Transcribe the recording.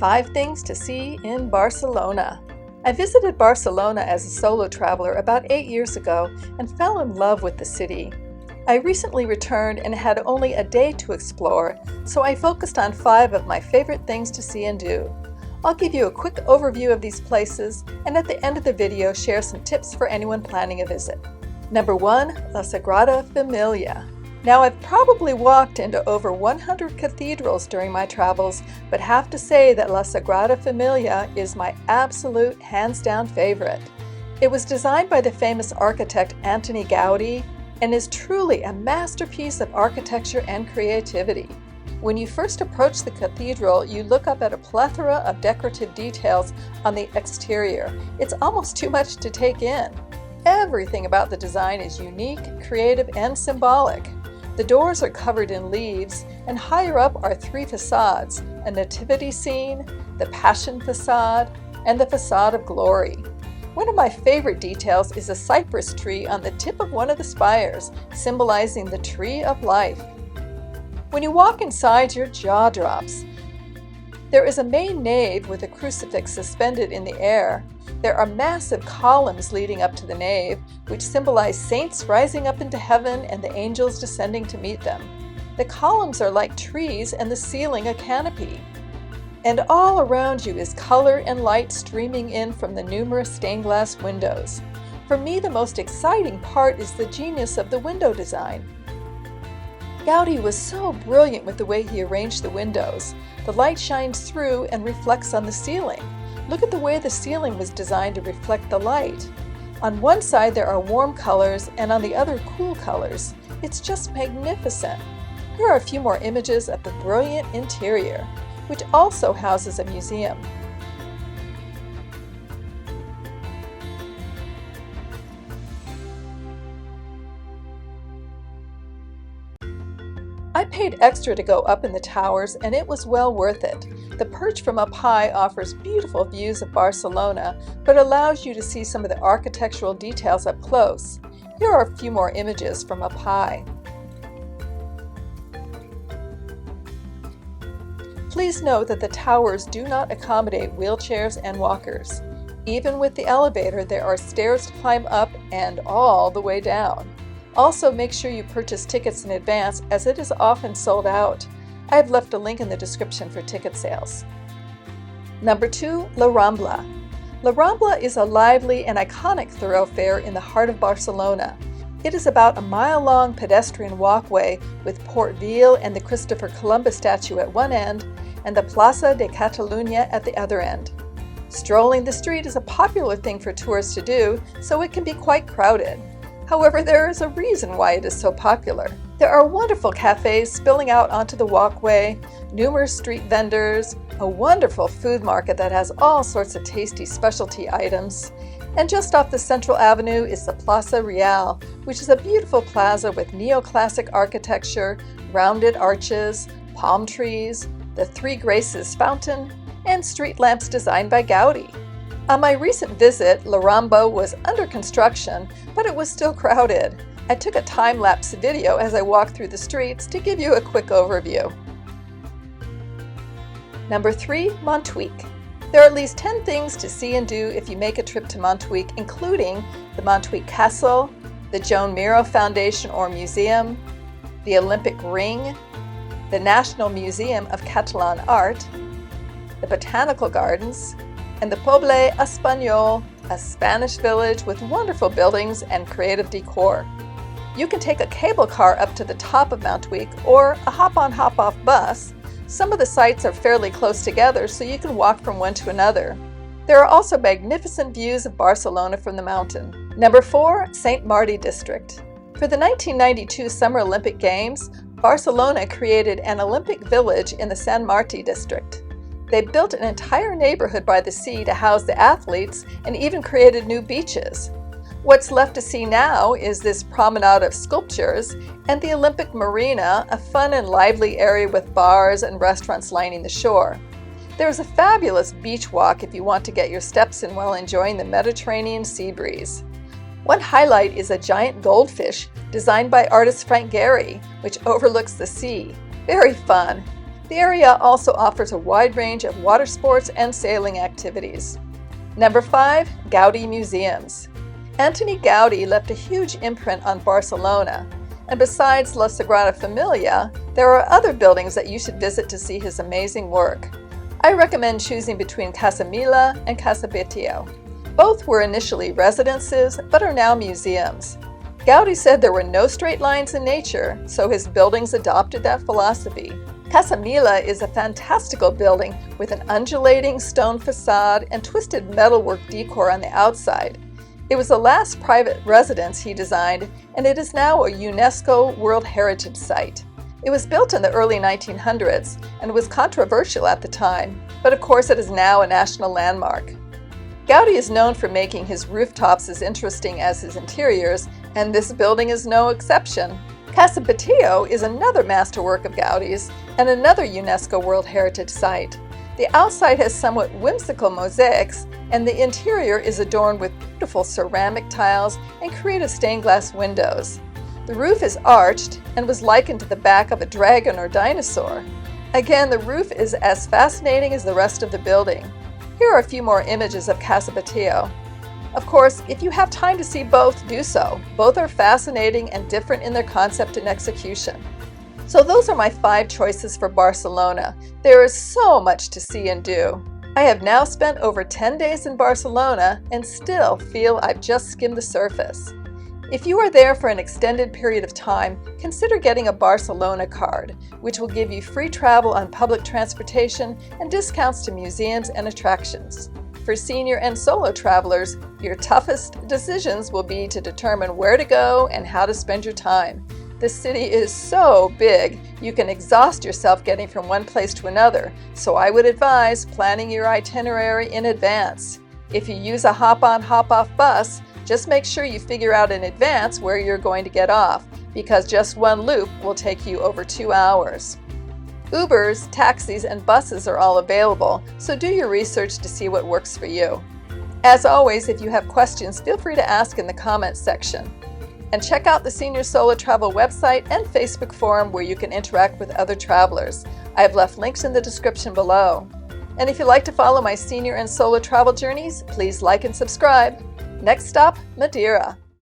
5 things to see in Barcelona. I visited Barcelona as a solo traveler about 8 years ago and fell in love with the city. I recently returned and had only a day to explore, so I focused on 5 of my favorite things to see and do. I'll give you a quick overview of these places and at the end of the video share some tips for anyone planning a visit. Number 1. La Sagrada Familia. Now, I've probably walked into over 100 cathedrals during my travels, but have to say that La Sagrada Familia is my absolute hands-down favorite. It was designed by the famous architect Antoni Gaudi and is truly a masterpiece of architecture and creativity. When you first approach the cathedral, you look up at a plethora of decorative details on the exterior. It's almost too much to take in. Everything about the design is unique, creative, and symbolic. The doors are covered in leaves, and higher up are 3 facades: a nativity scene, the Passion facade, and the facade of glory. One of my favorite details is a cypress tree on the tip of one of the spires, symbolizing the tree of life. When you walk inside, your jaw drops. There is a main nave with a crucifix suspended in the air. There are massive columns leading up to the nave, which symbolize saints rising up into heaven and the angels descending to meet them. The columns are like trees and the ceiling a canopy. And all around you is color and light streaming in from the numerous stained glass windows. For me, the most exciting part is the genius of the window design. Gaudi was so brilliant with the way he arranged the windows. The light shines through and reflects on the ceiling. Look at the way the ceiling was designed to reflect the light. On one side there are warm colors and on the other cool colors. It's just magnificent. Here are a few more images of the brilliant interior, which also houses a museum. I paid extra to go up in the towers, and it was well worth it. The perch from up high offers beautiful views of Barcelona, but allows you to see some of the architectural details up close. Here are a few more images from up high. Please note that the towers do not accommodate wheelchairs and walkers. Even with the elevator, there are stairs to climb up and all the way down. Also, make sure you purchase tickets in advance, as it is often sold out. I have left a link in the description for ticket sales. Number 2. La Rambla. La Rambla is a lively and iconic thoroughfare in the heart of Barcelona. It is about a mile-long pedestrian walkway with Port Vell and the Christopher Columbus statue at one end and the Plaça de Catalunya at the other end. Strolling the street is a popular thing for tourists to do, so it can be quite crowded. However, there is a reason why it is so popular. There are wonderful cafes spilling out onto the walkway, numerous street vendors, a wonderful food market that has all sorts of tasty specialty items, and just off the central avenue is the Plaça Real, which is a beautiful plaza with neoclassic architecture, rounded arches, palm trees, the Three Graces fountain, and street lamps designed by Gaudi. On my recent visit, La Rambla was under construction, but it was still crowded. I took a time-lapse video as I walked through the streets to give you a quick overview. Number 3. Mountjuic. There are at least 10 things to see and do if you make a trip to Mountjuic, including the Mountjuic Castle, the Joan Miró Foundation or Museum, the Olympic Ring, the National Museum of Catalan Art, the Botanical Gardens, and the Poble Espanyol, a Spanish village with wonderful buildings and creative decor. You can take a cable car up to the top of Mountjuic or a hop-on hop-off bus. Some of the sites are fairly close together, so you can walk from one to another. There are also magnificent views of Barcelona from the mountain. Number 4. St. Marti District. For the 1992 Summer Olympic Games, Barcelona created an Olympic village in the Sant Martí District. They built an entire neighborhood by the sea to house the athletes and even created new beaches. What's left to see now is this promenade of sculptures and the Olympic Marina, a fun and lively area with bars and restaurants lining the shore. There's a fabulous beach walk if you want to get your steps in while enjoying the Mediterranean sea breeze. One highlight is a giant goldfish designed by artist Frank Gehry, which overlooks the sea. Very fun. The area also offers a wide range of water sports and sailing activities. Number 5. Gaudi Museums. Antoni Gaudi left a huge imprint on Barcelona, and besides La Sagrada Familia, there are other buildings that you should visit to see his amazing work. I recommend choosing between Casa Mila and Casa Batllo. Both were initially residences, but are now museums. Gaudi said there were no straight lines in nature, so his buildings adopted that philosophy. Casa Mila is a fantastical building with an undulating stone facade and twisted metalwork decor on the outside. It was the last private residence he designed, and it is now a UNESCO World Heritage Site. It was built in the early 1900s and was controversial at the time, but of course it is now a national landmark. Gaudi is known for making his rooftops as interesting as his interiors, and this building is no exception. Casa Batllo is another masterwork of Gaudi's and another UNESCO World Heritage Site. The outside has somewhat whimsical mosaics, and the interior is adorned with beautiful ceramic tiles and creative stained glass windows. The roof is arched and was likened to the back of a dragon or dinosaur. Again, the roof is as fascinating as the rest of the building. Here are a few more images of Casa Batllo. Of course, if you have time to see both, do so. Both are fascinating and different in their concept and execution. So those are my 5 choices for Barcelona. There is so much to see and do. I have now spent over 10 days in Barcelona and still feel I've just skimmed the surface. If you are there for an extended period of time, consider getting a Barcelona card, which will give you free travel on public transportation and discounts to museums and attractions. For senior and solo travelers, your toughest decisions will be to determine where to go and how to spend your time. The city is so big, you can exhaust yourself getting from one place to another, so I would advise planning your itinerary in advance. If you use a hop-on, hop-off bus, just make sure you figure out in advance where you're going to get off, because just one loop will take you over 2 hours. Ubers, taxis, and buses are all available, so do your research to see what works for you. As always, if you have questions, feel free to ask in the comments section. And check out the Senior Solo Travel website and Facebook forum where you can interact with other travelers. I have left links in the description below. And if you'd like to follow my senior and solo travel journeys, please like and subscribe. Next stop, Madeira.